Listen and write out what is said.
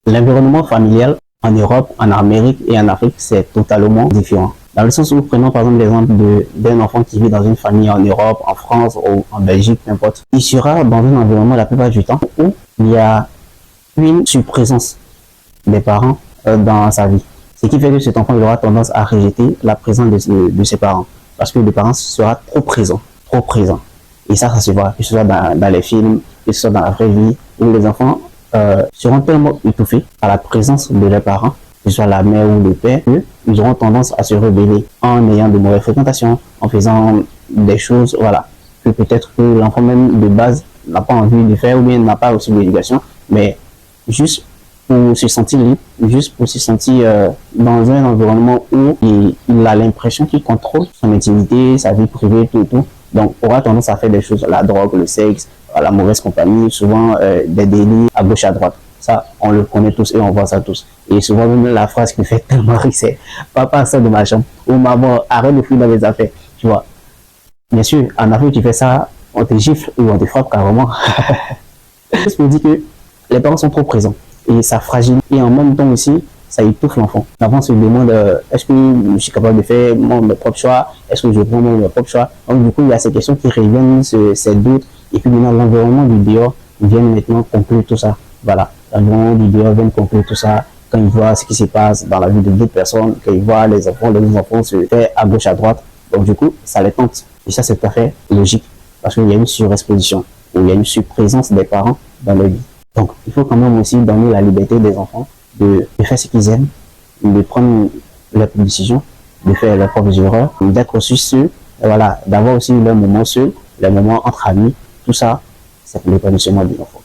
L'environnement familial en Europe, en Amérique et en Afrique, c'est totalement différent. Dans le sens où, prenons par exemple l'exemple d'un enfant qui vit dans une famille en Europe, en France ou en Belgique, peu importe. Il sera dans un environnement la plupart du temps où il y a une surprésence des parents dans sa vie. Ce qui fait que cet enfant il aura tendance à rejeter la présence de ses parents. Parce que le parent sera trop présent, trop présent. Et ça se voit, que ce soit dans les films, que ce soit dans la vraie vie, où les enfants seront tellement étouffés par la présence de leurs parents, que ce soit la mère ou le père, qu'ils auront tendance à se rebeller en ayant de mauvaises fréquentations, en faisant des choses, voilà, que peut-être que l'enfant même de base n'a pas envie de faire ou bien n'a pas aussi l'éducation, mais juste pour se sentir libre, juste pour se sentir dans un environnement où il a l'impression qu'il contrôle son intimité, sa vie privée, tout et tout. Donc, aura tendance à faire des choses, la drogue, le sexe, la mauvaise compagnie, souvent des délits à gauche, à droite. Ça, on le connaît tous et on voit ça tous. Et souvent, même la phrase qui fait tellement rire, c'est « Papa, sort de ma chambre » ou « Maman, arrête de fouiller dans mes affaires ». Tu vois. Bien sûr, en Afrique, tu fais ça, on te gifle ou on te frappe carrément. Juste pour dire que les parents sont trop présents et ça fragilise. Et en même temps aussi, ça étouffe l'enfant. L'enfant se demande est-ce que je suis capable de faire mes propres choix? Est-ce que je prends mes propres choix? Donc du coup, il y a ces questions qui reviennent, ces doutes. Et puis maintenant, l'environnement du dehors vient maintenant conclure tout ça. Voilà, l'environnement du dehors vient conclure tout ça. Quand il voit ce qui se passe dans la vie de d'autres personnes, quand il voit les enfants se faire à gauche, à droite. Donc du coup, ça les tente. Et ça, c'est tout à fait logique. Parce qu'il y a une surexposition, ou il y a une surprésence des parents dans leur vie. Donc, il faut quand même aussi donner la liberté des enfants de faire ce qu'ils aiment, de prendre leurs décisions, de faire leurs propres erreurs, d'être aussi seuls, voilà, d'avoir aussi leurs moments seuls, les moments entre amis, tout ça, c'est pour l'épanouissement des enfants.